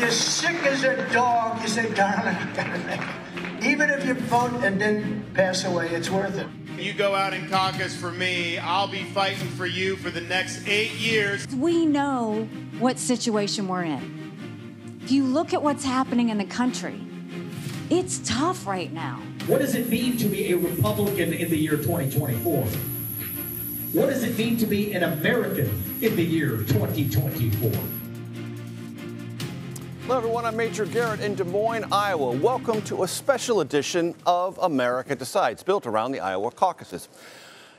you're sick as a dog, you say, darling, I gotta make it. Even if you vote and then pass away, it's worth it. You go out and caucus for me, I'll be fighting for you for the next 8 years. We know what situation we're in. If you look at what's happening in the country, it's tough right now. What does it mean to be a Republican in the year 2024? What does it mean to be an American in the year 2024? Hello, everyone. I'm Major Garrett in Des Moines, Iowa. Welcome to a special edition of America Decides, built around the Iowa caucuses.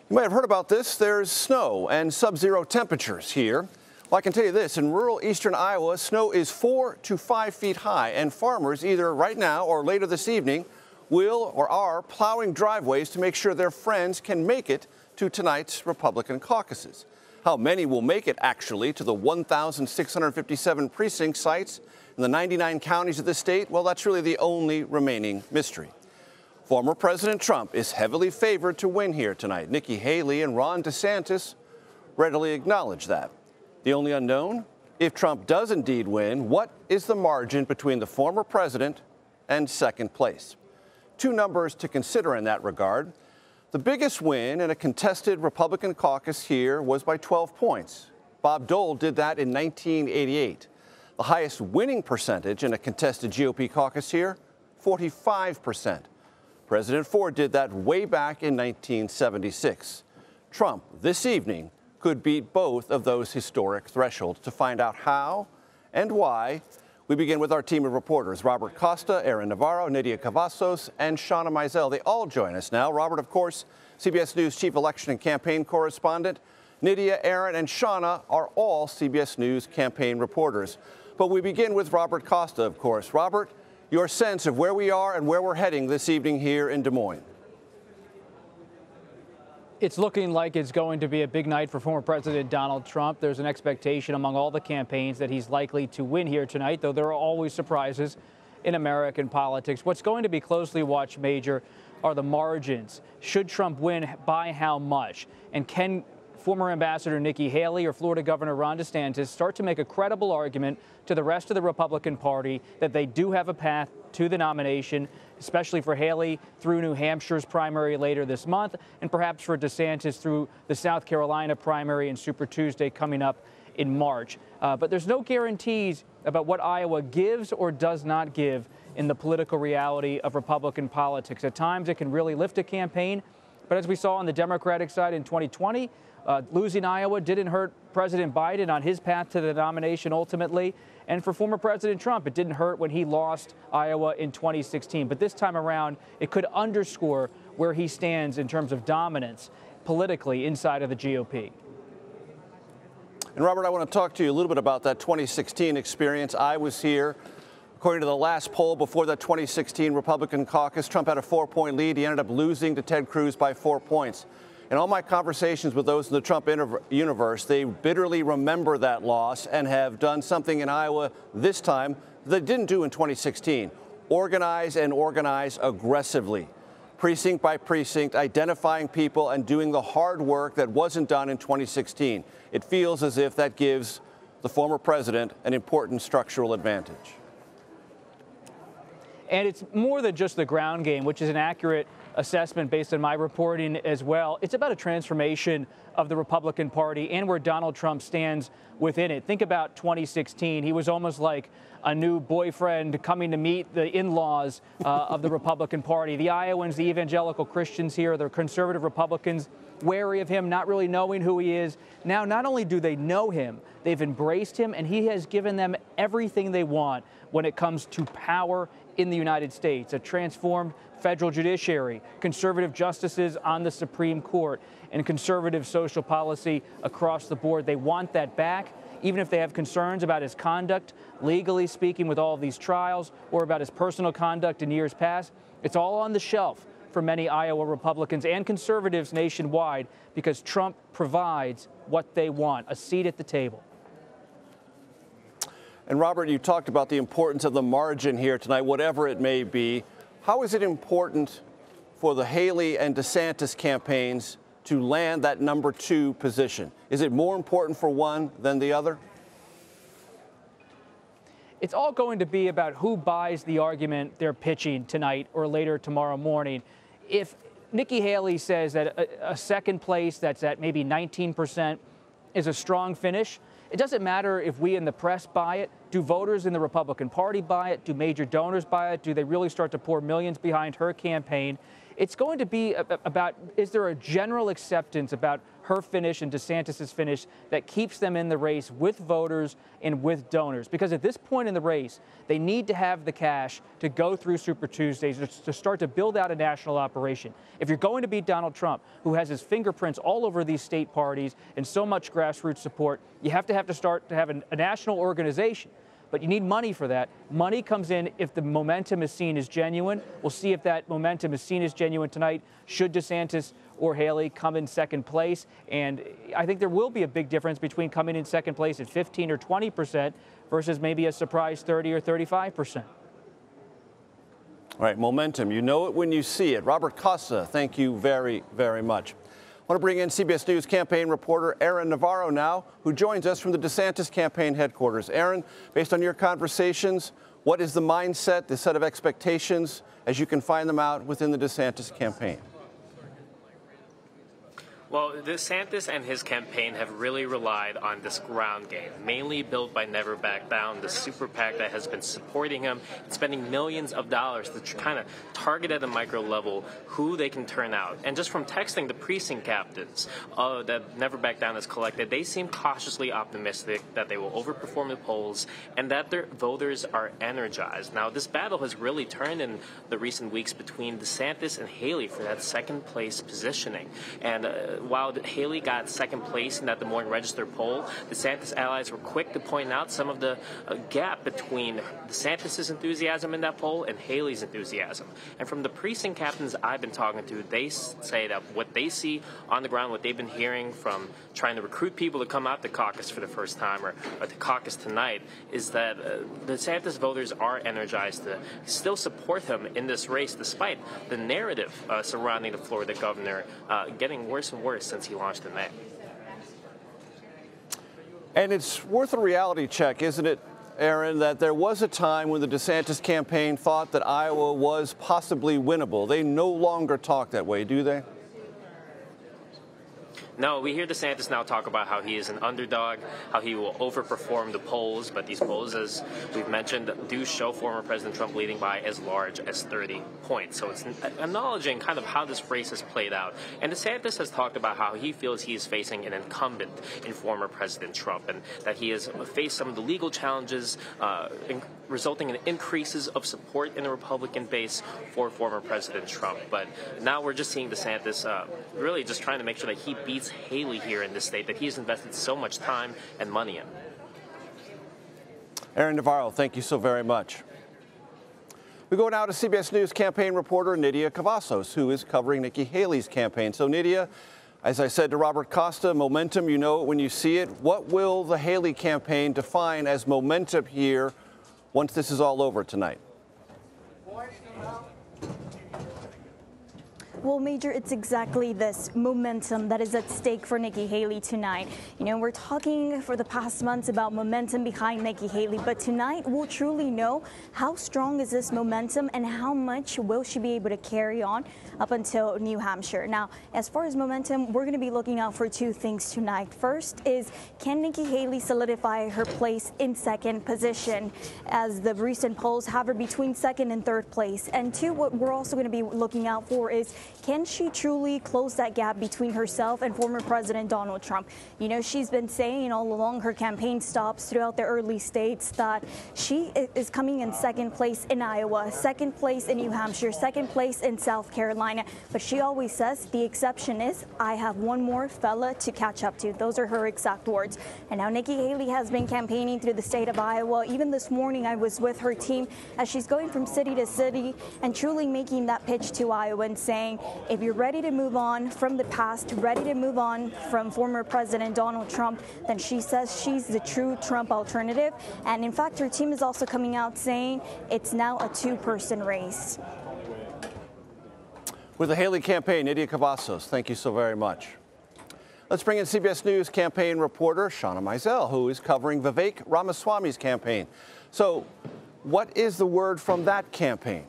You might have heard about this. There's snow and sub-zero temperatures here. Well, I can tell you this. In rural eastern Iowa, snow is 4 to 5 feet high, and farmers, either right now or later this evening, will or are plowing driveways to make sure their friends can make it to tonight's Republican caucuses. How many will make it, actually, to the 1,657 precinct sites in the 99 counties of the state? Well, that's really the only remaining mystery. Former President Trump is heavily favored to win here tonight. Nikki Haley and Ron DeSantis readily acknowledge that. The only unknown, if Trump does indeed win, what is the margin between the former president and second place? Two numbers to consider in that regard. The biggest win in a contested Republican caucus here was by 12 points. Bob Dole did that in 1988. The highest winning percentage in a contested GOP caucus here, 45%. President Ford did that way back in 1976. Trump, this evening, could beat both of those historic thresholds. To find out how and why, we begin with our team of reporters, Robert Costa, Aaron Navaro, Nydia Cavazos, and Shiva Misel. They all join us now. Robert, of course, CBS News chief election and campaign correspondent. Nydia, Aaron, and Shiva are all CBS News campaign reporters. But we begin with Robert Costa, of course. Robert, your sense of where we are and where we're heading this evening here in Des Moines. It's looking like it's going to be a big night for former President Donald Trump. There's an expectation among all the campaigns that he's likely to win here tonight, though there are always surprises in American politics. What's going to be closely watched, Major, are the margins. Should Trump win, by how much? And can former Ambassador Nikki Haley or Florida Governor Ron DeSantis start to make a credible argument to the rest of the Republican Party that they do have a path to the nomination, especially for Haley through New Hampshire's primary later this month, and perhaps for DeSantis through the South Carolina primary and Super Tuesday coming up in March. But there's no guarantees about what Iowa gives or does not give in the political reality of Republican politics. At times, it can really lift a campaign. But as we saw on the Democratic side in 2020, losing Iowa didn't hurt President Biden on his path to the nomination ultimately. And for former President Trump, it didn't hurt when he lost Iowa in 2016. But this time around, it could underscore where he stands in terms of dominance politically inside of the GOP. And Robert, I want to talk to you a little bit about that 2016 experience. I was here. According to the last poll before that 2016 Republican caucus, Trump had a 4-point lead. He ended up losing to Ted Cruz by 4 points. In all my conversations with those in the Trump universe, they bitterly remember that loss and have done something in Iowa this time they didn't do in 2016. Organize and organize aggressively, precinct by precinct, identifying people and doing the hard work that wasn't done in 2016. It feels as if that gives the former president an important structural advantage. And it's more than just the ground game, which is an accurate assessment based on my reporting as well. It's about a transformation of the Republican Party and where Donald Trump stands within it. Think about 2016. He was almost like a new boyfriend coming to meet the in-laws of the Republican Party. The Iowans, the evangelical Christians here, the conservative Republicans, wary of him, not really knowing who he is. Now, not only do they know him, they've embraced him, and he has given them everything they want when it comes to power in the United States. A transformed federal judiciary, conservative justices on the Supreme Court, and conservative social policy across the board. They want that back, even if they have concerns about his conduct, legally speaking, with all of these trials, or about his personal conduct in years past. It's all on the shelf for many Iowa Republicans and conservatives nationwide because Trump provides what they want, a seat at the table. And Robert, you talked about the importance of the margin here tonight, whatever it may be. How is it important for the Haley and DeSantis campaigns to land that #2 position? Is it more important for one than the other? it's all going to be about who buys the argument they're pitching tonight or later tomorrow morning. If Nikki Haley says that a second place that's at maybe 19% is a strong finish, it doesn't matter if we in the press buy it. Do voters in the Republican Party buy it? Do major donors buy it? Do they really start to pour millions behind her campaign? It's going to be about, is there a general acceptance about her finish and DeSantis' finish that keeps them in the race with voters and with donors? Because at this point in the race, they need to have the cash to go through Super Tuesdays, to start to build out a national operation. If you're going to beat Donald Trump, who has his fingerprints all over these state parties and so much grassroots support, you have to start to have a national organization. But you need money for that. Money comes in if the momentum is seen as genuine. We'll see if that momentum is seen as genuine tonight. Should DeSantis or Haley come in second place? And I think there will be a big difference between coming in second place at 15 or 20% versus maybe a surprise 30 or 35%. All right, momentum. You know it when you see it. Robert Costa, thank you very, very much. I want to bring in CBS News campaign reporter Aaron Navaro now, who joins us from the DeSantis campaign headquarters. Aaron, based on your conversations, what is the mindset, the set of expectations, as you can find them out within the DeSantis campaign? Well, DeSantis and his campaign have really relied on this ground game, mainly built by Never Back Down, the super PAC that has been supporting him, spending millions of dollars to kind of target at a micro level who they can turn out. And just from texting the precinct captains that Never Back Down has collected, they seem cautiously optimistic that they will overperform the polls and that their voters are energized. Now, this battle has really turned in the recent weeks between DeSantis and Haley for that second place positioning. And while Haley got second place in that Des Moines Register poll, DeSantis allies were quick to point out some of the gap between DeSantis' enthusiasm in that poll and Haley's enthusiasm. And from the precinct captains I've been talking to, they say that what they see on the ground, what they've been hearing from trying to recruit people to come out to caucus for the first time or to caucus tonight, is that DeSantis voters are energized to still support him in this race, despite the narrative surrounding the Florida governor getting worse and worse since he launched in May. And it's worth a reality check, isn't it, Aaron, that there was a time when the DeSantis campaign thought that Iowa was possibly winnable. They no longer talk that way, do they? No, we hear DeSantis now talk about how he is an underdog, how he will overperform the polls, but these polls, as we've mentioned, do show former President Trump leading by as large as 30 points. So it's acknowledging kind of how this race has played out. And DeSantis has talked about how he feels he is facing an incumbent in former President Trump and that he has faced some of the legal challenges resulting in increases of support in the Republican base for former President Trump. But now we're just seeing DeSantis really just trying to make sure that he beats Haley here in this state that he has invested so much time and money in. Aaron Navaro, thank you so very much. We go now to CBS News campaign reporter Nydia Cavazos, who is covering Nikki Haley's campaign. So Nydia, as I said to Robert Costa, momentum, you know it when you see it. What will the Haley campaign define as momentum here once this is all over tonight? Well, Major, it's exactly this momentum that is at stake for Nikki Haley tonight. You know, we're talking for the past months about momentum behind Nikki Haley, but tonight we'll truly know how strong is this momentum and how much will she be able to carry on up until New Hampshire. Now, as far as momentum, we're going to be looking out for two things tonight. First is, can Nikki Haley solidify her place in second position, as the recent polls have her between second and third place? And two, what we're also going to be looking out for is, can she truly close that gap between herself and former President Donald Trump? You know, she's been saying all along her campaign stops throughout the early states that she is coming in second place in Iowa, second place in New Hampshire, second place in South Carolina. But she always says the exception is, I have one more fella to catch up to. Those are her exact words. And now Nikki Haley has been campaigning through the state of Iowa. Even this morning, I was with her team as she's going from city to city and truly making that pitch to Iowans, saying, if you're ready to move on from the past, ready to move on from former President Donald Trump, then she says she's the true Trump alternative. And in fact, her team is also coming out saying it's now a two-person race. With the Haley campaign, Nydia Cavazos, thank you so very much. Let's bring in CBS News campaign reporter Shiva Misel, who is covering Vivek Ramaswamy's campaign. So what is the word from that campaign?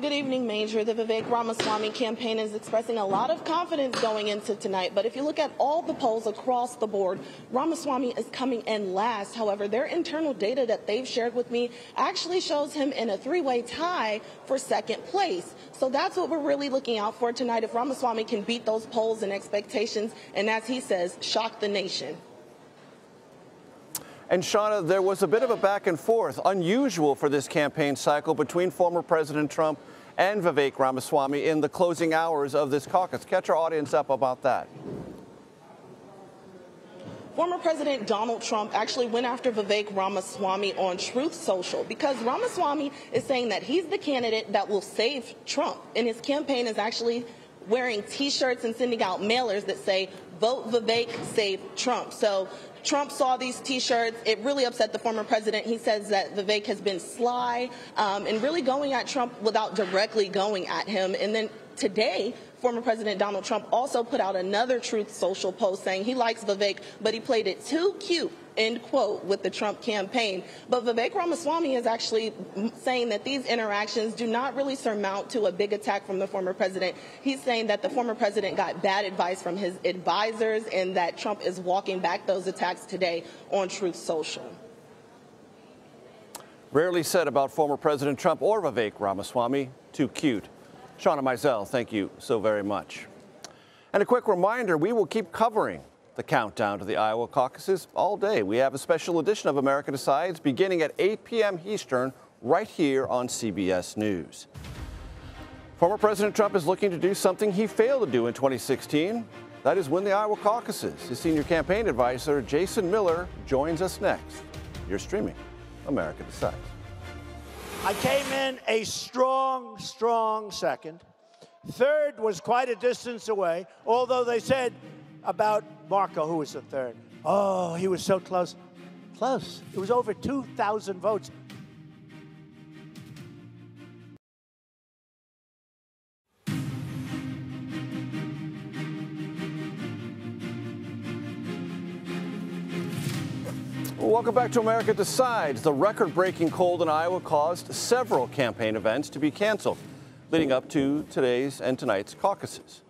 Good evening, Major. The Vivek Ramaswamy campaign is expressing a lot of confidence going into tonight. But if you look at all the polls across the board, Ramaswamy is coming in last. However, their internal data that they've shared with me actually shows him in a three-way tie for second place. So that's what we're really looking out for tonight. If Ramaswamy can beat those polls and expectations, and as he says, shock the nation. And Shauna, there was a bit of a back and forth, unusual for this campaign cycle, between former President Trump and Vivek Ramaswamy in the closing hours of this caucus. Catch our audience up about that. Former President Donald Trump actually went after Vivek Ramaswamy on Truth Social because Ramaswamy is saying that he's the candidate that will save Trump. And his campaign is actually wearing T-shirts and sending out mailers that say, "Vote Vivek, save Trump." So Trump saw these T-shirts. It really upset the former president. He says that Vivek has been sly and really going at Trump without directly going at him. And then today, former President Donald Trump also put out another Truth Social post saying he likes Vivek, but he played it too cute, end quote, with the Trump campaign. But Vivek Ramaswamy is actually saying that these interactions do not really surmount to a big attack from the former president. He's saying that the former president got bad advice from his advisors and that Trump is walking back those attacks today on Truth Social. Rarely said about former President Trump or Vivek Ramaswamy. Too cute. Shiva Misel, thank you so very much. And a quick reminder, we will keep covering the countdown to the Iowa caucuses all day. We have a special edition of America Decides beginning at 8 p.m. Eastern right here on CBS News. Former President Trump is looking to do something he failed to do in 2016. That is win the Iowa caucuses. His senior campaign advisor, Jason Miller, joins us next. You're streaming America Decides. I came in a strong second. Third was quite a distance away, although they said about Marco, who was the third. Oh, he was so close. Close. It was over 2,000 votes. Welcome back to America Decides. The record-breaking cold in Iowa caused several campaign events to be canceled, leading up to today's and tonight's caucuses.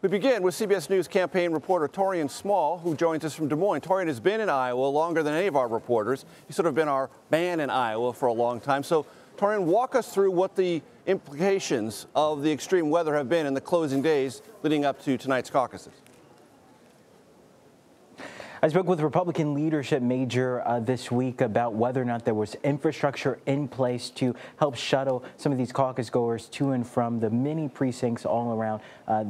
We begin with CBS News campaign reporter Toran Small, who joins us from Des Moines. Toran has been in Iowa longer than any of our reporters. He's sort of been our man in Iowa for a long time. So, Toran, walk us through what the implications of the extreme weather have been in the closing days leading up to tonight's caucuses. I spoke with Republican leadership, Major, this week about whether or not there was infrastructure in place to help shuttle some of these caucus goers to and from the many precincts all around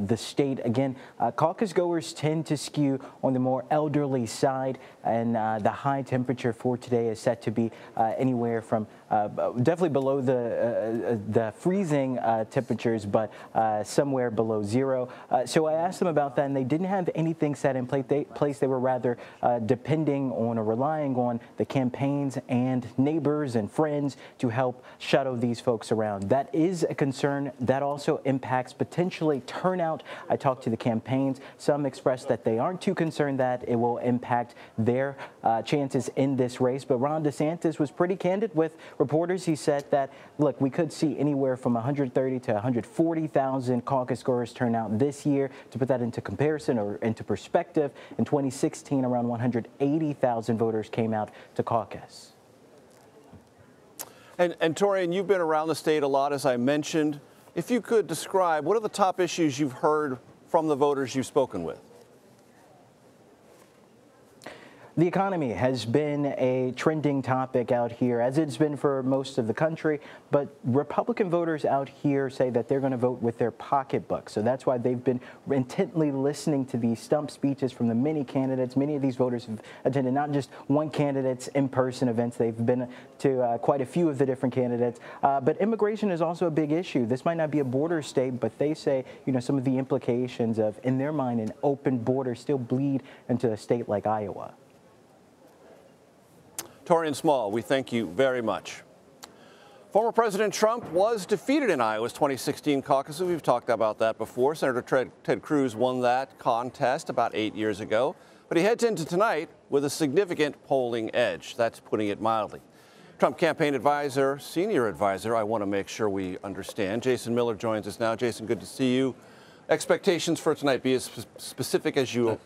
the state. Again, caucus goers tend to skew on the more elderly side, and the high temperature for today is set to be anywhere from definitely below the freezing temperatures, but somewhere below zero. So I asked them about that, and they didn't have anything set in place. They were rather depending on or relying on the campaigns and neighbors and friends to help shuttle these folks around. That is a concern. That also impacts potentially turnout. I talked to the campaigns. Some expressed that they aren't too concerned that it will impact their chances in this race. But Ron DeSantis was pretty candid with reporters. He said that, look, we could see anywhere from 130 to 140,000 caucus goers turn out this year. To put that into comparison or into perspective, in 2016, around 180,000 voters came out to caucus. And Toran, you've been around the state a lot, as I mentioned. If you could describe, what are the top issues you've heard from the voters you've spoken with? The economy has been a trending topic out here, as it's been for most of the country. But Republican voters out here say that they're going to vote with their pocketbook. So that's why they've been intently listening to these stump speeches from the many candidates. Many of these voters have attended not just one candidate's in-person events. They've been to quite a few of the different candidates. But immigration is also a big issue. This might not be a border state, but they say, you know, some of the implications of, in their mind, an open border still bleed into a state like Iowa. Toran Small, we thank you very much. Former President Trump was defeated in Iowa's 2016 caucuses. We've talked about that before. Senator Ted Cruz won that contest about 8 years ago. But he heads into tonight with a significant polling edge. That's putting it mildly. Trump campaign advisor, senior advisor, I want to make sure we understand. Jason Miller joins us now. Jason, good to see you. Expectations for tonight, be as specific as you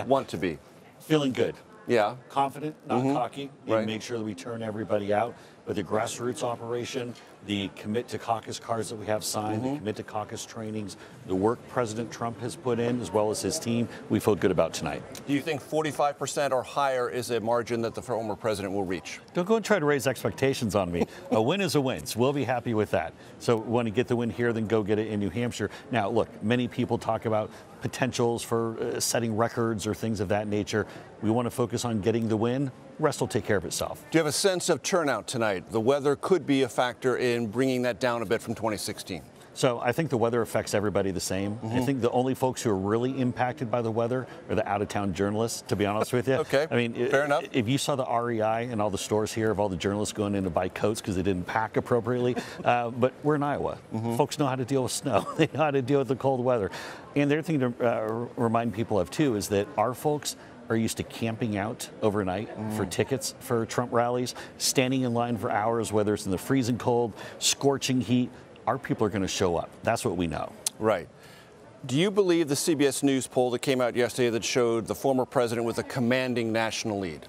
want to be. Feeling good. Yeah. Confident, not cocky. Right. And make sure that we turn everybody out. But the grassroots operation, the commit to caucus cards that we have signed, the commit to caucus trainings, the work President Trump has put in, as well as his team, we feel good about tonight. Do you think 45% or higher is a margin that the former president will reach? Don't go and try to raise expectations on me. A win is a win, so we'll be happy with that. So want to get the win here, then go get it in New Hampshire. Now, look, many people talk about potentials for setting records or things of that nature. We want to focus on getting the win. Rest will take care of itself. Do you have a sense of turnout tonight? The weather could be a factor in bringing that down a bit from 2016. So I think the weather affects everybody the same. I think the only folks who are really impacted by the weather are the out-of-town journalists, to be honest with you. Okay, I mean, fair enough. If you saw the REI and all the stores here of all the journalists going in to buy coats because they didn't pack appropriately, but we're in Iowa. Folks know how to deal with snow. They know how to deal with the cold weather. And the other thing to remind people of, too, is that our folks are used to camping out overnight for tickets for Trump rallies, standing in line for hours, whether it's in the freezing cold, scorching heat. Our people are going to show up. That's what we know. Right. Do you believe the CBS News poll that came out yesterday that showed the former president with a commanding national lead?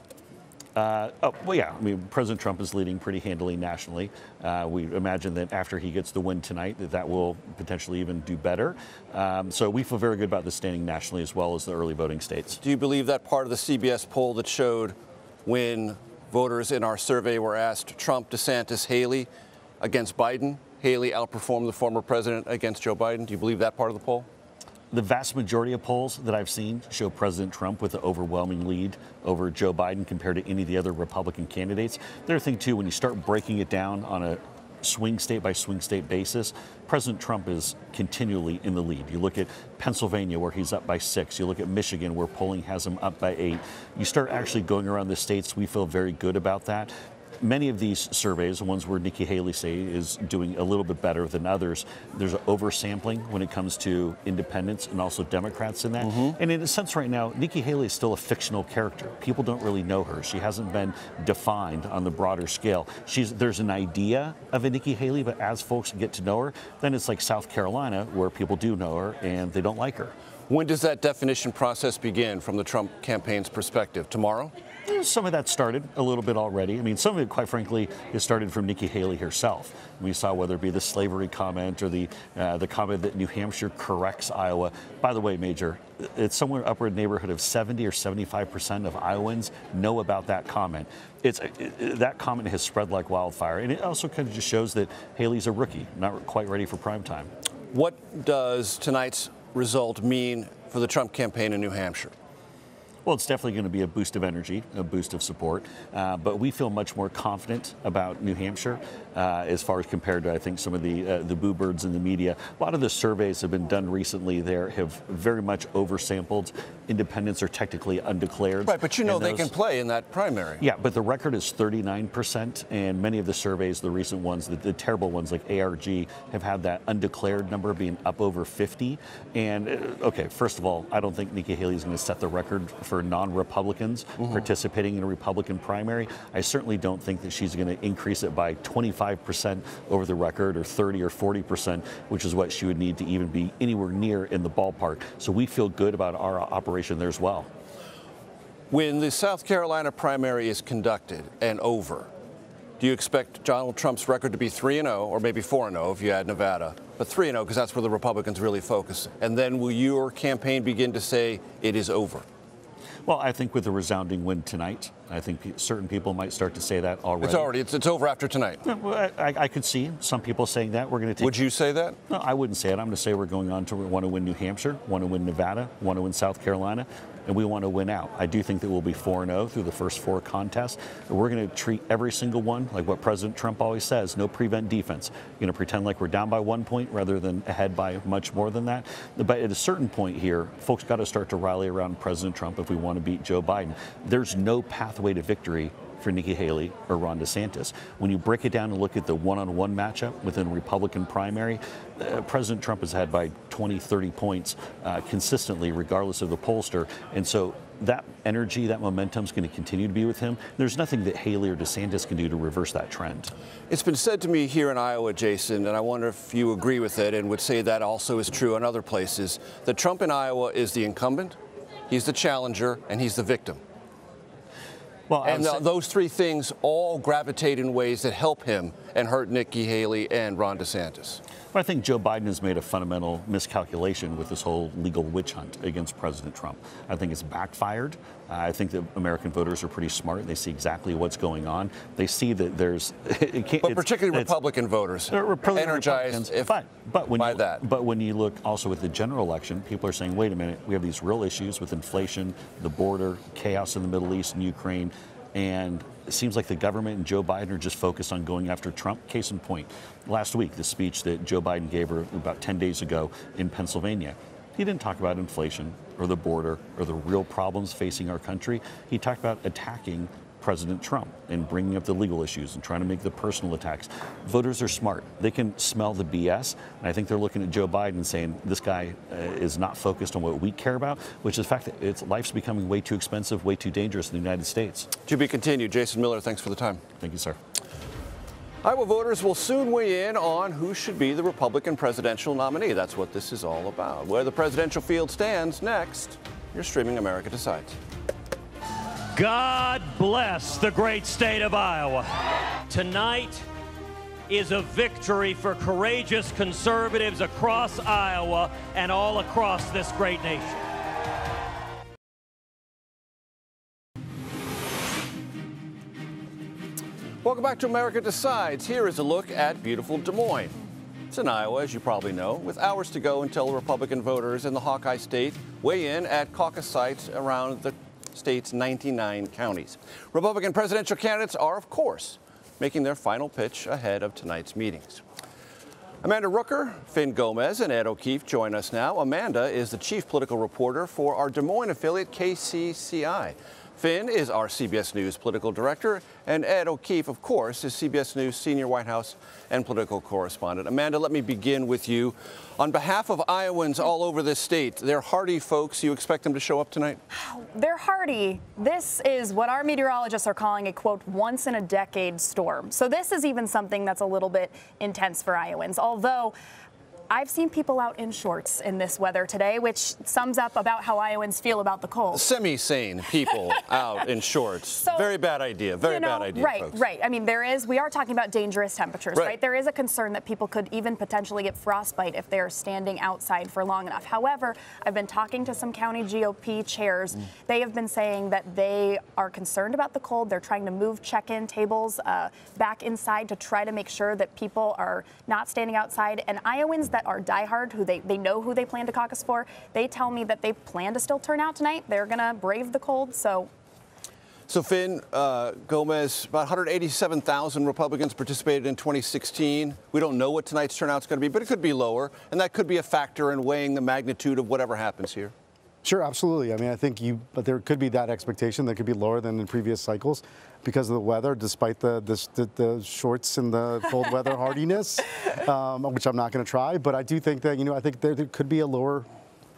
Well, yeah. I mean, President Trump is leading pretty handily nationally. We imagine that after he gets the win tonight, that will potentially even do better. So we feel very good about the standing nationally as well as the early voting states. Do you believe that part of the CBS poll that showed when voters in our survey were asked Trump, DeSantis, Haley against Biden, Haley outperformed the former president against Joe Biden? Do you believe that part of the poll? The vast majority of polls that I've seen show President Trump with an overwhelming lead over Joe Biden compared to any of the other Republican candidates. The other thing, too, when you start breaking it down on a swing state by swing state basis, President Trump is continually in the lead. You look at Pennsylvania, where he's up by 6. You look at Michigan, where polling has him up by 8. You start actually going around the states, we feel very good about that. Many of these surveys, the ones where Nikki Haley, say, is doing a little bit better than others, there's an oversampling when it comes to independents and also Democrats in that. And in a sense right now, Nikki Haley is still a fictional character. People don't really know her. She hasn't been defined on the broader scale. There's an idea of a Nikki Haley, but as folks get to know her, then it's like South Carolina, where people do know her and they don't like her. When does that definition process begin from the Trump campaign's perspective? Tomorrow? Some of that started a little bit already. I mean, some of it, quite frankly, has started from Nikki Haley herself. We saw whether it be the slavery comment or the comment that New Hampshire corrects Iowa. By the way, Major, it's somewhere upward neighborhood of 70 or 75% of Iowans know about that comment. That comment has spread like wildfire, and it also kind of just shows that Haley's a rookie, not quite ready for prime time. What does tonight's result mean for the Trump campaign in New Hampshire? Well, it's definitely going to be a boost of energy, a boost of support. But we feel much more confident about New Hampshire as far as compared to, I think, some of the boo birds in the media. A lot of the surveys have been done recently there have very much oversampled. Independents are technically undeclared. Right, but you know they can play in that primary. Yeah, but the record is 39%, and many of the surveys, the recent ones, the terrible ones like ARG, have had that undeclared number being up over 50. And, okay, first of all, I don't think Nikki Haley is going to set the record for non-Republicans participating in a Republican primary. I certainly don't think that she's going to increase it by 25% over the record, or 30 or 40%, which is what she would need to even be anywhere near in the ballpark. So we feel good about our operation there as well. When the South Carolina primary is conducted and over, do you expect Donald Trump's record to be 3-0, or maybe 4-0 if you add Nevada, but 3-0 because that's where the Republicans really focus? And then will your campaign begin to say it is over? Well, I think with a resounding win tonight, I think certain people might start to say that already. It's over after tonight. Well, I could see some people saying that. We're going to take. Would you say that? No, I wouldn't say it. I'm going to say we're going on to want to win New Hampshire, want to win Nevada, want to win South Carolina, and we want to win out. I do think that we'll be 4-0 through the first 4 contests. We're going to treat every single one like what President Trump always says: no prevent defense. You're going to pretend like we're down by 1 point rather than ahead by much more than that. But at a certain point here, folks got to start to rally around President Trump if we want to beat Joe Biden. There's no pathway to victory for Nikki Haley or Ron DeSantis. When you break it down and look at the one-on-one matchup within a Republican primary, President Trump has had by 20, 30 points consistently, regardless of the pollster. And so that energy, that momentum is going to continue to be with him. There's nothing that Haley or DeSantis can do to reverse that trend. It's been said to me here in Iowa, Jason, and I wonder if you agree with it and would say that also is true in other places, that Trump in Iowa is the incumbent, he's the challenger, and he's the victim. Well, and those three things all gravitate in ways that help him and hurt Nikki Haley and Ron DeSantis. But I think Joe Biden has made a fundamental miscalculation with this whole legal witch hunt against President Trump. I think it's backfired. I think that American voters are pretty smart. They see exactly what's going on. They see that there's... but particularly Republican voters energized But when you look also at the general election, people are saying, wait a minute, we have these real issues with inflation, the border, chaos in the Middle East and Ukraine, and it seems like the government and Joe Biden are just focused on going after Trump. Case in point, last week, the speech that Joe Biden gave her about 10 days ago in Pennsylvania, he didn't talk about inflation or the border or the real problems facing our country. He talked about attacking President Trump and bringing up the legal issues and trying to make the personal attacks. Voters are smart. They can smell the BS. And I think they're looking at Joe Biden and saying, this guy is not focused on what we care about, which is the fact that life's becoming way too expensive, way too dangerous in the United States. To be continued. Jason Miller, thanks for the time. Thank you, sir. Iowa voters will soon weigh in on who should be the Republican presidential nominee. That's what this is all about. Where the presidential field stands next, you're streaming America Decides. God bless the great state of Iowa. Tonight is a victory for courageous conservatives across Iowa and all across this great nation. Welcome back to America Decides. Here is a look at beautiful Des Moines. It's in Iowa, as you probably know, with hours to go until Republican voters in the Hawkeye State weigh in at caucus sites around the state's 99 counties. Republican presidential candidates are, of course, making their final pitch ahead of tonight's meetings. Amanda Rooker, Finn Gomez, and Ed O'Keefe join us now. Amanda is the chief political reporter for our Des Moines affiliate, KCCI. Finn is our CBS News political director, and Ed O'Keefe, of course, is CBS News senior White House and political correspondent. Amanda, let me begin with you. On behalf of Iowans all over this state, they're hardy folks. You expect them to show up tonight? They're hardy. This is what our meteorologists are calling a, quote, once-in-a-decade storm. So this is even something that's a little bit intense for Iowans, although I've seen people out in shorts in this weather today, which sums up about how Iowans feel about the cold. Semi-sane people out in shorts. So, very bad idea. Very bad idea, folks. Right. I mean, we are talking about dangerous temperatures, right? There is a concern that people could even potentially get frostbite if they're standing outside for long enough. However, I've been talking to some county GOP chairs. They have been saying that they are concerned about the cold. They're trying to move check-in tables back inside to try to make sure that people are not standing outside. And Iowans that are diehard, who they know who they plan to caucus for, they tell me that they plan to still turn out tonight. They're going to brave the cold. So Finn, Gomez, about 187,000 Republicans participated in 2016. We don't know what tonight's turnout's going to be, but it could be lower, and that could be a factor in weighing the magnitude of whatever happens here. Sure, absolutely. I mean, I think but there could be that expectation that could be lower than in previous cycles because of the weather, despite the shorts and the cold weather hardiness, which I'm not going to try. But I do think that, I think there could be a lower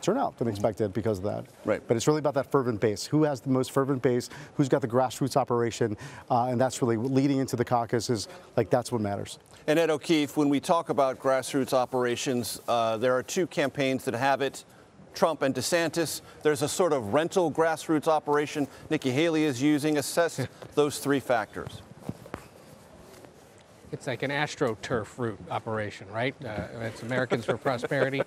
turnout than expected because of that. Right. But it's really about that fervent base. Who has the most fervent base? Who's got the grassroots operation? And that's really leading into the caucus is that's what matters. And Ed O'Keefe, when we talk about grassroots operations, there are two campaigns that have it. Trump and DeSantis. There's a sort of rental grassroots operation Nikki Haley is using. Assess those three factors. It's like an AstroTurf route operation, right? It's Americans for Prosperity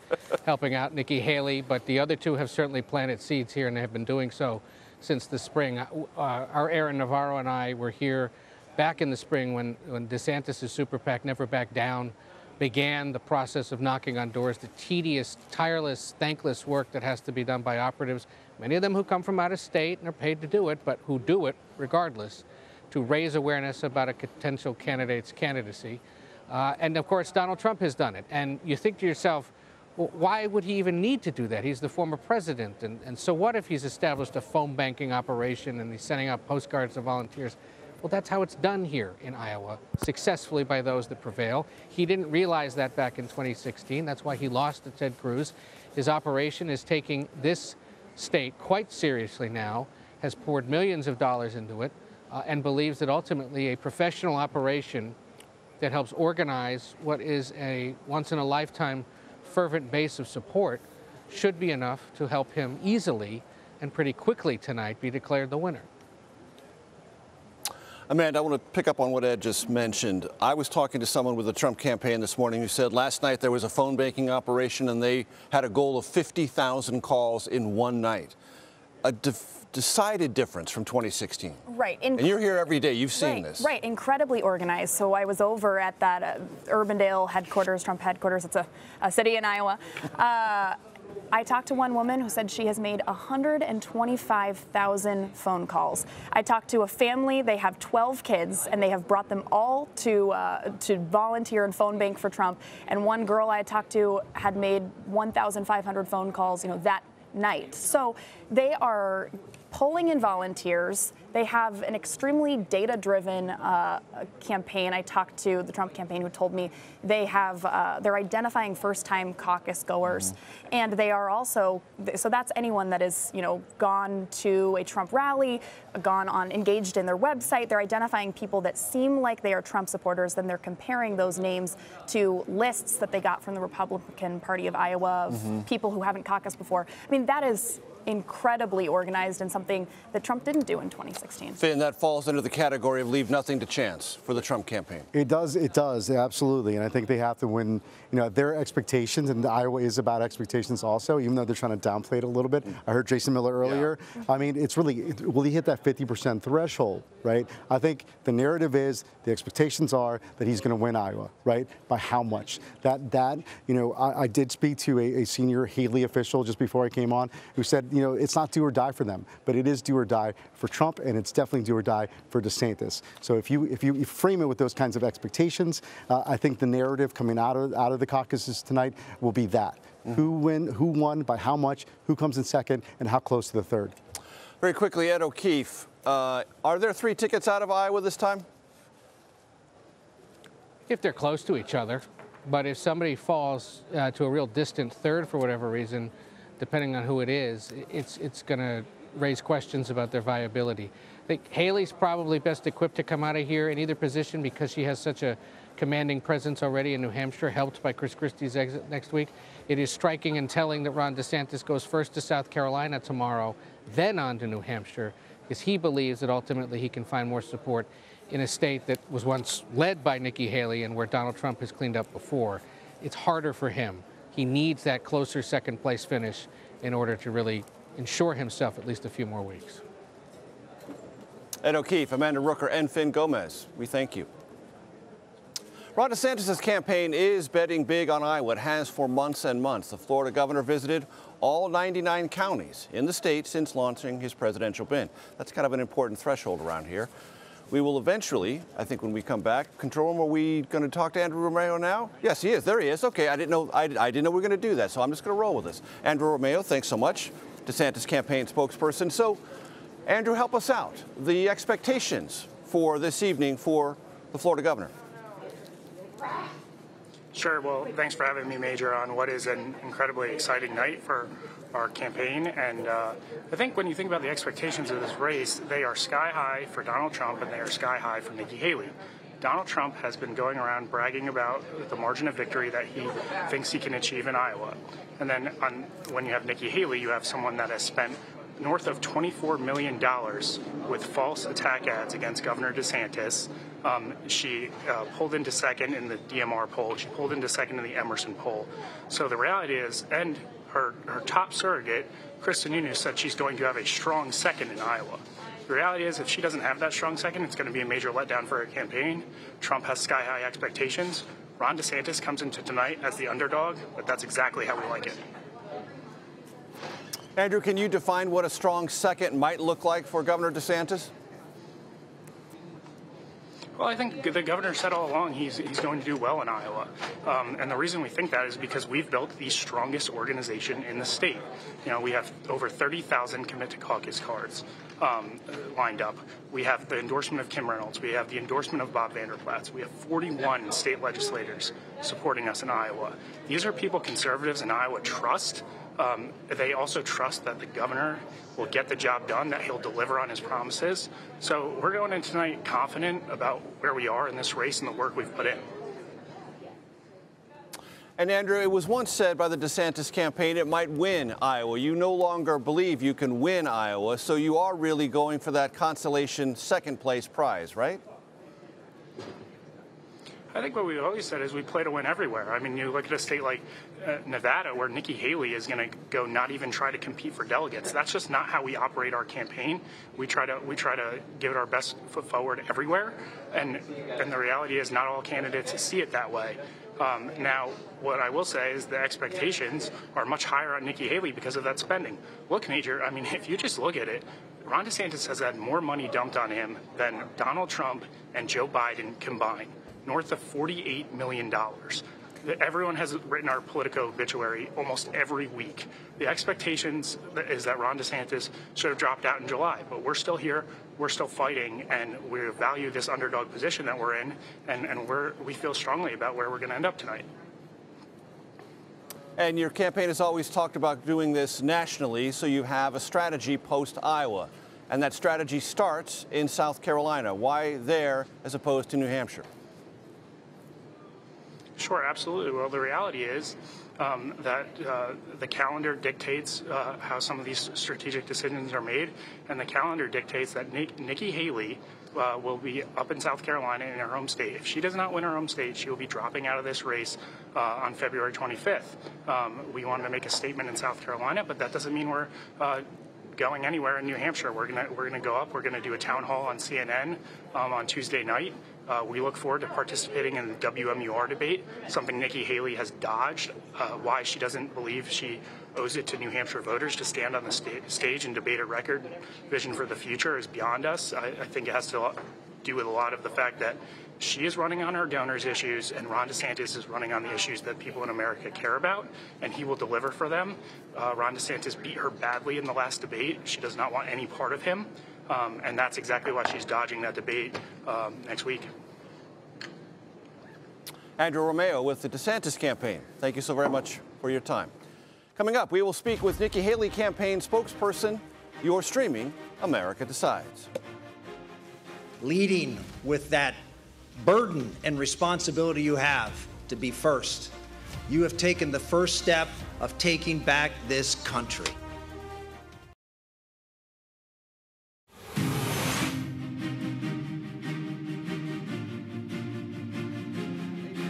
helping out Nikki Haley, but the other two have certainly planted seeds here, and they have been doing so since the spring. Our Aaron Navaro and I were here back in the spring when DeSantis' super PAC, Never Back Down, began the process of knocking on doors, the tedious, tireless, thankless work that has to be done by operatives, many of them who come from out of state and are paid to do it, but who do it regardless, to raise awareness about a potential candidate's candidacy. And of course, Donald Trump has done it. And you think to yourself, well, why would he even need to do that? He's the former president. And so what if he's established a phone banking operation and he's sending out postcards to volunteers? Well, that's how it's done here in Iowa, successfully by those that prevail. He didn't realize that back in 2016. That's why he lost to Ted Cruz. His operation is taking this state quite seriously now, has poured millions of dollars into it, and believes that ultimately a professional operation that helps organize what is a once-in-a-lifetime fervent base of support should be enough to help him easily and pretty quickly tonight be declared the winner. Amanda, I want to pick up on what Ed just mentioned. I was talking to someone with the Trump campaign this morning who said last night there was a phone banking operation and they had a goal of 50,000 calls in one night. A decided difference from 2016. Right. And you're here every day. You've seen this. Right. Incredibly organized. So I was over at that Urbandale headquarters, Trump headquarters. It's a city in Iowa. I talked to one woman who said she has made 125,000 phone calls. I talked to a family. They have 12 kids, and they have brought them all to volunteer and phone bank for Trump. And one girl I talked to had made 1,500 phone calls, that night. So they are pulling in volunteers. They have an extremely data-driven campaign. I talked to the Trump campaign who told me they're identifying first-time caucus goers, and they are also, so that's anyone that is, gone to a Trump rally, engaged in their website. They're identifying people that seem like they are Trump supporters, then they're comparing those names to lists that they got from the Republican Party of Iowa of people who haven't caucused before. I mean, that is incredibly organized and something that Trump didn't do in 2016. Finn, that falls into the category of leave nothing to chance for the Trump campaign. It does, absolutely. And I think they have to win, their expectations, and Iowa is about expectations also, even though they're trying to downplay it a little bit. I heard Jason Miller earlier. Yeah. I mean, it's really, will he hit that 50% threshold, right? I think the narrative is, the expectations are that he's going to win Iowa, right? By how much? I did speak to a senior Haley official just before I came on who said, it's not do or die for them, but it is do or die for Trump, and it's definitely do or die for DeSantis. So if you frame it with those kinds of expectations, I think the narrative coming out of the caucuses tonight will be that. Who won, by how much, who comes in second, and how close to the third. Very quickly, Ed O'Keefe, are there 3 tickets out of Iowa this time? If they're close to each other, but if somebody falls to a real distant third for whatever reason, depending on who it is, it's going to raise questions about their viability. I think Haley's probably best equipped to come out of here in either position because she has such a commanding presence already in New Hampshire, helped by Chris Christie's exit next week. It is striking and telling that Ron DeSantis goes first to South Carolina tomorrow, then on to New Hampshire, because he believes that ultimately he can find more support in a state that was once led by Nikki Haley and where Donald Trump has cleaned up before. It's harder for him. He needs that closer second-place finish in order to really ensure himself at least a few more weeks. Ed O'Keefe, Amanda Rooker, and Finn Gomez, we thank you. Ron DeSantis' campaign is betting big on Iowa. It has for months and months. The Florida governor visited all 99 counties in the state since launching his presidential bid. That's kind of an important threshold around here. We will eventually, I think when we come back, Control Room, are we going to talk to Andrew Romero now? Yes, he is. There he is. Okay, I didn't know we were going to do that, so I'm just going to roll with this. Andrew Romero, thanks so much. DeSantis campaign spokesperson. So, Andrew, help us out. The expectations for this evening for the Florida governor. Sure. Well, thanks for having me, Major, on what is an incredibly exciting night for our campaign. And I think when you think about the expectations of this race, they are sky high for Donald Trump and they are sky high for Nikki Haley. Donald Trump has been going around bragging about the margin of victory that he thinks he can achieve in Iowa. And then when you have Nikki Haley, you have someone that has spent north of $24 million with false attack ads against Governor DeSantis. She pulled into second in the DMR poll. She pulled into second in the Emerson poll. So the reality is, and her top surrogate, Kristen Nunes, said she's going to have a strong second in Iowa. The reality is, if she doesn't have that strong second, it's going to be a major letdown for her campaign. Trump has sky-high expectations. Ron DeSantis comes into tonight as the underdog, but that's exactly how we like it. Andrew, can you define what a strong second might look like for Governor DeSantis? Well, I think the governor said all along he's going to do well in Iowa. And the reason we think that is because we've built the strongest organization in the state. You know, we have over 30,000 commit to caucus cards lined up. We have the endorsement of Kim Reynolds. We have the endorsement of Bob Vanderplaats. We have 41 state legislators supporting us in Iowa. These are people conservatives in Iowa trust. They also trust that the governor will get the job done, that he'll deliver on his promises. So we're going in tonight confident about where we are in this race and the work we've put in. And Andrew, it was once said by the DeSantis campaign it might win Iowa. You no longer believe you can win Iowa, so you are really going for that consolation second place prize, right? I think what we've always said is we play to win everywhere. I mean, you look at a state like Nevada, where Nikki Haley is going to go not even try to compete for delegates. That's just not how we operate our campaign. We try to give it our best foot forward everywhere, and the reality is not all candidates see it that way. Now, what I will say is the expectations are much higher on Nikki Haley because of that spending. Look, Major, I mean, if you just look at it, Ron DeSantis has had more money dumped on him than Donald Trump and Joe Biden combined, north of $48 million. Everyone has written our Politico obituary almost every week. The expectations is that Ron DeSantis should have dropped out in July, but we're still here, we're still fighting, and we value this underdog position that we're in, and we feel strongly about where we're going to end up tonight. And your campaign has always talked about doing this nationally, so you have a strategy post-Iowa. And that strategy starts in South Carolina. Why there as opposed to New Hampshire? Sure, absolutely. Well, the reality is that the calendar dictates how some of these strategic decisions are made, and the calendar dictates that Nikki Haley will be up in South Carolina in her home state. If she does not win her home state, she will be dropping out of this race on February 25th. We wanted to make a statement in South Carolina, but that doesn't mean we're going anywhere in New Hampshire. We're gonna go up. We're gonna do a town hall on CNN on Tuesday night. We look forward to participating in the WMUR debate, something Nikki Haley has dodged. Why she doesn't believe she owes it to New Hampshire voters to stand on the stage and debate a record vision for the future is beyond us. I think it has to do with a lot of the fact that she is running on her donors' issues, and Ron DeSantis is running on the issues that people in America care about, and he will deliver for them. Ron DeSantis beat her badly in the last debate. She does not want any part of him, and that's exactly why she's dodging that debate next week. Andrew Romero with the DeSantis campaign. Thank you so very much for your time. Coming up, we will speak with Nikki Haley campaign spokesperson. You're streaming America Decides. Leading with that burden and responsibility you have to be first. You have taken the first step of taking back this country.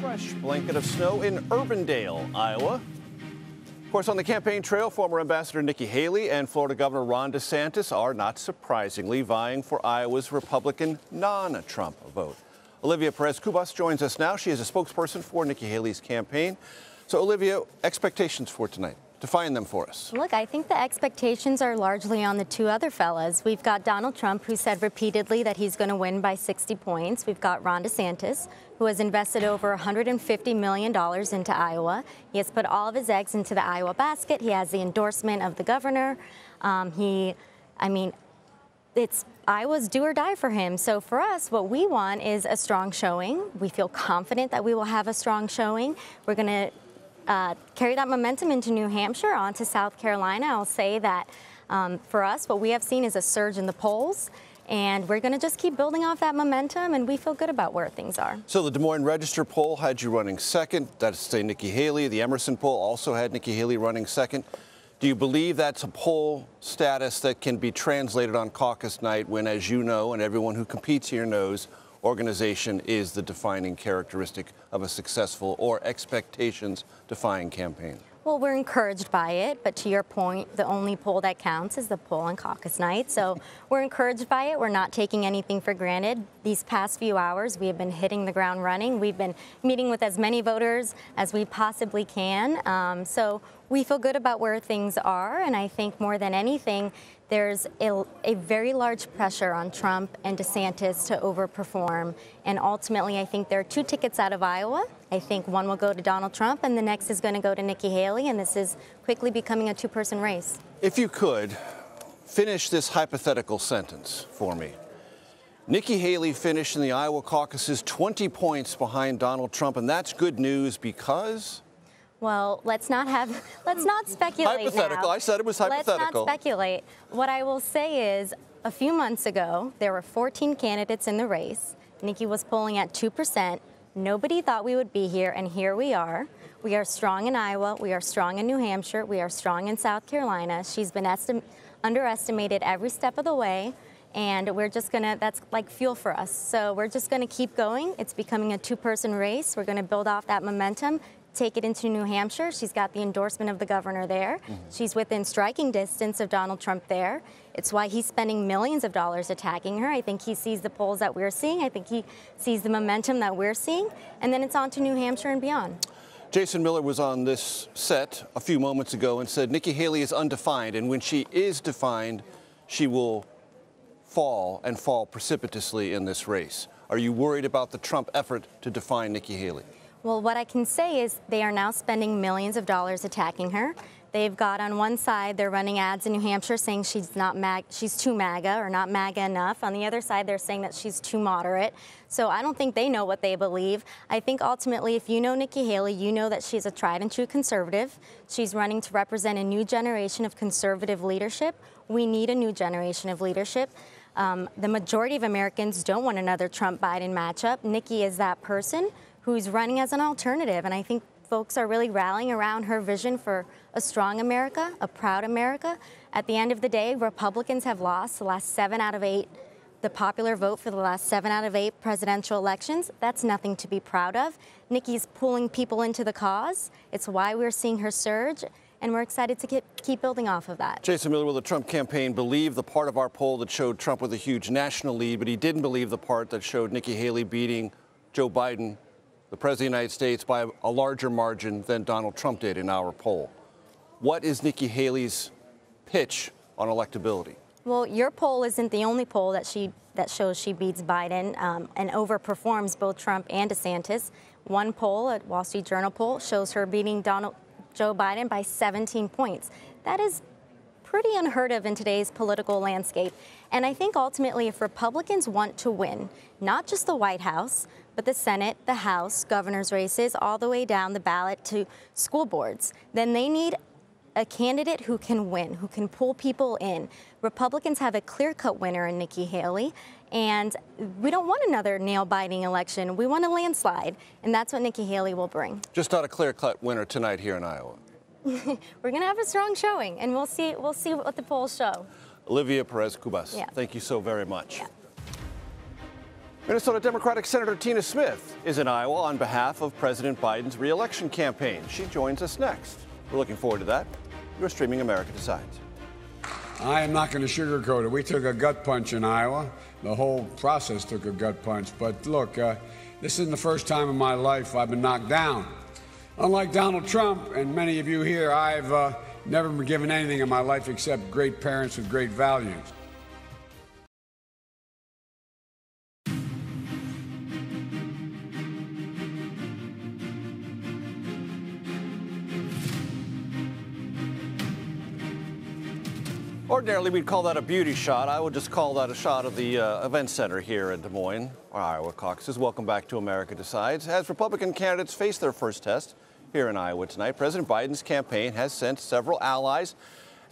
Fresh blanket of snow in Urbandale, Iowa. Of course, on the campaign trail, former Ambassador Nikki Haley and Florida Governor Ron DeSantis are, not surprisingly, vying for Iowa's Republican non-Trump vote. Olivia Perez Kubas joins us now. She is a spokesperson for Nikki Haley's campaign. So, Olivia, expectations for tonight. Define them for us. Look, I think the expectations are largely on the two other fellas. We've got Donald Trump, who said repeatedly that he's going to win by 60 points. We've got Ron DeSantis, who has invested over $150 million into Iowa. He has put all of his eggs into the Iowa basket. He has the endorsement of the governor. It's Iowa's do or die for him. So for us, what we want is a strong showing. We feel confident that we will have a strong showing. We're going to carry that momentum into New Hampshire, onto South Carolina. I'll say that for us, what we have seen is a surge in the polls, and we're going to just keep building off that momentum, and we feel good about where things are. So the Des Moines Register poll had you running second. That's say Nikki Haley. The Emerson poll also had Nikki Haley running second. Do you believe that's a poll status that can be translated on caucus night when, as you know, and everyone who competes here knows, organization is the defining characteristic of a successful or expectations-defying campaign? Well, we're encouraged by it, but to your point, the only poll that counts is the poll on caucus night. So we're encouraged by it. We're not taking anything for granted. These past few hours, we have been hitting the ground running. We've been meeting with as many voters as we possibly can. So we feel good about where things are, and I think more than anything, there's a very large pressure on Trump and DeSantis to overperform. And ultimately, I think there are two tickets out of Iowa. I think one will go to Donald Trump, and the next is going to go to Nikki Haley, and this is quickly becoming a two-person race. If you could, finish this hypothetical sentence for me. Nikki Haley finished in the Iowa caucuses 20 points behind Donald Trump, and that's good news because? Well, let's not speculate Hypothetical. now. I said it was hypothetical. Let's not speculate. What I will say is, a few months ago, there were 14 candidates in the race. Nikki was polling at 2%. Nobody thought we would be here, and here we are. We are strong in Iowa. We are strong in New Hampshire. We are strong in South Carolina. She's been underestimated every step of the way, and we're just gonna, that's like fuel for us. So we're just gonna keep going. It's becoming a two-person race. We're gonna build off that momentum, take it into New Hampshire. She's got the endorsement of the governor there. She's within striking distance of Donald Trump there. It's why he's spending millions of dollars attacking her. I think he sees the polls that we're seeing. I think he sees the momentum that we're seeing. And then it's on to New Hampshire and beyond. Jason Miller was on this set a few moments ago and said Nikki Haley is undefined, and when she is defined, she will fall and fall precipitously in this race. Are you worried about the Trump effort to define Nikki Haley? Well, what I can say is they are now spending millions of dollars attacking her. They've got on one side, they're running ads in New Hampshire saying she's too MAGA or not MAGA enough. On the other side, they're saying that she's too moderate. So I don't think they know what they believe. I think ultimately, if you know Nikki Haley, you know that she's a tried and true conservative. She's running to represent a new generation of conservative leadership. We need a new generation of leadership. The majority of Americans don't want another Trump-Biden matchup. Nikki is that person who's running as an alternative, and I think folks are really rallying around her vision for a strong America, a proud America. At the end of the day, Republicans have lost the last 7 out of 8, the popular vote for the last 7 out of 8 presidential elections. That's nothing to be proud of. Nikki's pulling people into the cause. It's why we're seeing her surge, and we're excited to keep building off of that. Jason Miller, will the Trump campaign believe the part of our poll that showed Trump with a huge national lead, but he didn't believe the part that showed Nikki Haley beating Joe Biden, the President of the United States, by a larger margin than Donald Trump did in our poll? What is Nikki Haley's pitch on electability? Well, your poll isn't the only poll that shows she beats Biden and overperforms both Trump and DeSantis. One poll, a Wall Street Journal poll, shows her beating Joe Biden by 17 points. That is pretty unheard of in today's political landscape. And I think ultimately, if Republicans want to win, not just the White House, but the Senate, the House, governor's races, all the way down the ballot to school boards, then they need a candidate who can win, who can pull people in. Republicans have a clear-cut winner in Nikki Haley, and we don't want another nail-biting election. We want a landslide, and that's what Nikki Haley will bring. Just not a clear-cut winner tonight here in Iowa. We're going to have a strong showing, and we'll see what the polls show. Olivia, Perez, Kubas, Yeah. Thank you so very much. Yeah. Minnesota Democratic Senator Tina Smith is in Iowa on behalf of President Biden's re-election campaign. She joins us next. We're looking forward to that. You're streaming America Decides. I am not going to sugarcoat it. We took a gut punch in Iowa. The whole process took a gut punch. But look, this isn't the first time in my life I've been knocked down. Unlike Donald Trump and many of you here, I've never been given anything in my life except great parents with great values. Ordinarily, we'd call that a beauty shot. I would just call that a shot of the event center here in Des Moines, our Iowa caucuses. Welcome back to America Decides. As Republican candidates face their first test here in Iowa tonight, President Biden's campaign has sent several allies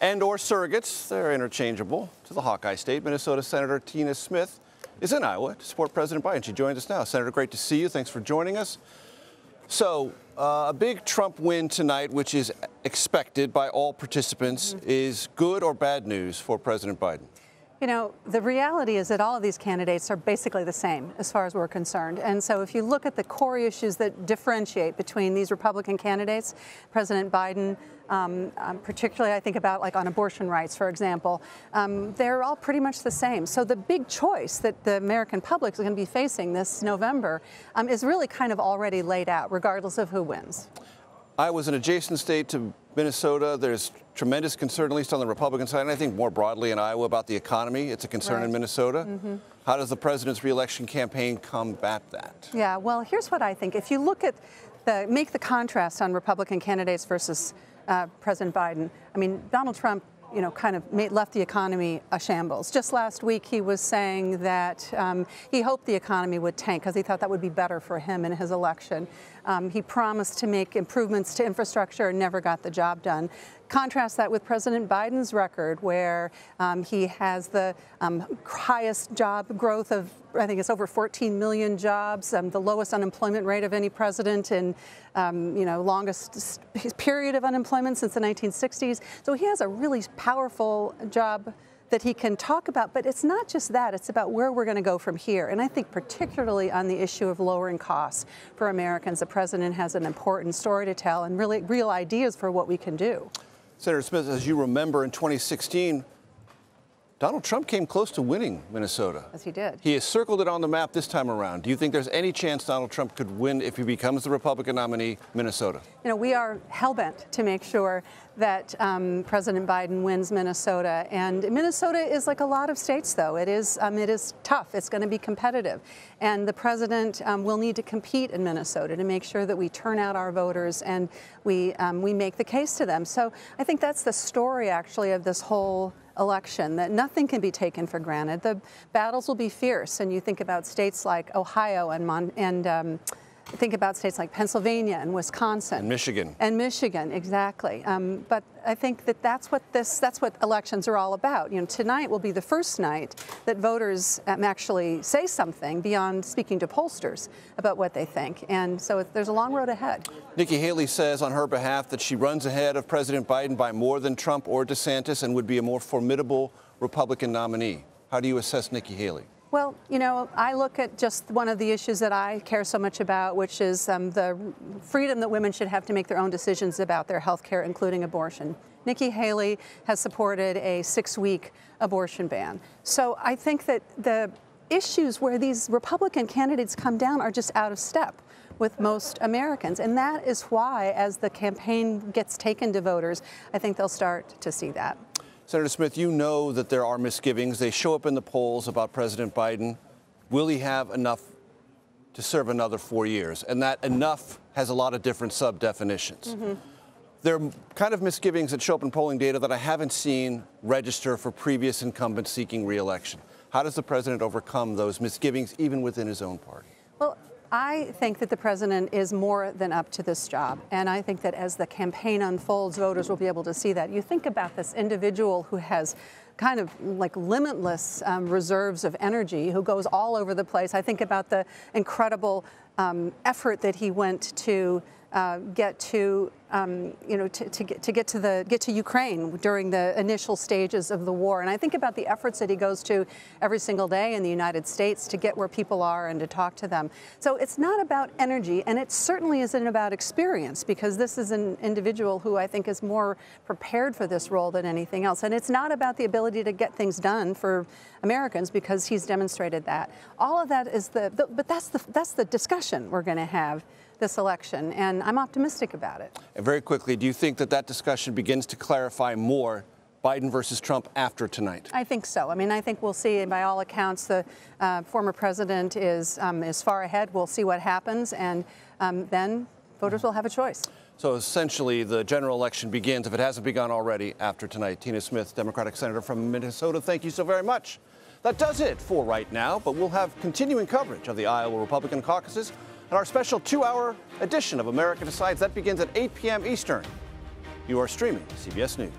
and/or surrogates, they're interchangeable, to the Hawkeye State. Minnesota Senator Tina Smith is in Iowa to support President Biden. She joins us now. Senator, great to see you. Thanks for joining us. So, a big Trump win tonight, which is expected by all participants, is good or bad news for President Biden? You know, the reality is that all of these candidates are basically the same as far as we're concerned. And so if you look at the core issues that differentiate between these Republican candidates, President Biden, particularly I think about like on abortion rights, for example, they're all pretty much the same. So the big choice that the American public is going to be facing this November is really kind of already laid out, regardless of who wins. Iowa's an adjacent state to Minnesota. There's tremendous concern, at least on the Republican side, and I think more broadly in Iowa, about the economy. It's a concern in Minnesota. How does the president's reelection campaign combat that? Yeah, well, here's what I think. If you look at make the contrast on Republican candidates versus President Biden, I mean, Donald Trump kind of left the economy a shambles. Just last week, he was saying that he hoped the economy would tank because he thought that would be better for him in his election. He promised to make improvements to infrastructure and never got the job done. Contrast that with President Biden's record, where he has the highest job growth of, I think it's over 14 million jobs, the lowest unemployment rate of any president in, longest period of unemployment since the 1960s. So he has a really powerful job that he can talk about, but it's not just that, it's about where we're going to go from here. And I think particularly on the issue of lowering costs for Americans, the president has an important story to tell and really real ideas for what we can do. Senator Smith, as you remember, in 2016, Donald Trump came close to winning Minnesota. As he did. He has circled it on the map this time around. Do you think there's any chance Donald Trump could win if he becomes the Republican nominee, Minnesota? We are hell-bent to make sure that President Biden wins Minnesota. And Minnesota is like a lot of states, though. It is tough. It's going to be competitive. And the president will need to compete in Minnesota to make sure that we turn out our voters and we make the case to them. So I think that's the story, actually, of this whole election, that nothing can be taken for granted. The battles will be fierce, and you think about states like Ohio and think about states like Pennsylvania and Wisconsin. And Michigan. And Michigan, exactly. But I think that that's what elections are all about. Tonight will be the first night that voters actually say something beyond speaking to pollsters about what they think. And so there's a long road ahead. Nikki Haley says on her behalf that she runs ahead of President Biden by more than Trump or DeSantis and would be a more formidable Republican nominee. How do you assess Nikki Haley? Well, I look at just one of the issues that I care so much about, which is the freedom that women should have to make their own decisions about their health care, including abortion. Nikki Haley has supported a 6-week abortion ban. So I think that the issues where these Republican candidates come down are just out of step with most Americans. And that is why, as the campaign gets taken to voters, I think they'll start to see that. Senator Smith, you know that there are misgivings. They show up in the polls about President Biden. Will he have enough to serve another 4 years? And that enough has a lot of different sub-definitions. There are kind of misgivings that show up in polling data that I haven't seen register for previous incumbents seeking re-election. How does the president overcome those misgivings, even within his own party? Well, I think that the president is more than up to this job. And I think that as the campaign unfolds, voters will be able to see that. You think about this individual who has kind of like limitless reserves of energy, who goes all over the place. I think about the incredible effort that he went to get to Ukraine during the initial stages of the war. And I think about the efforts that he goes to every single day in the United States to get where people are and to talk to them. So it's not about energy, and it certainly isn't about experience, because this is an individual who I think is more prepared for this role than anything else. And it's not about the ability to get things done for Americans, because he's demonstrated that. All of that is but that's the discussion we're going to have this election, and I'm optimistic about it. And very quickly, do you think that that discussion begins to clarify more Biden versus Trump after tonight? I think so. I mean, I think we'll see, and by all accounts, the former president is far ahead. We'll see what happens, and then voters will have a choice. So essentially, the general election begins, if it hasn't begun already, after tonight. Tina Smith, Democratic Senator from Minnesota, thank you so very much. That does it for right now, but we'll have continuing coverage of the Iowa Republican caucuses and our special 2-hour edition of America Decides. That begins at 8 p.m. Eastern. You are streaming CBS News.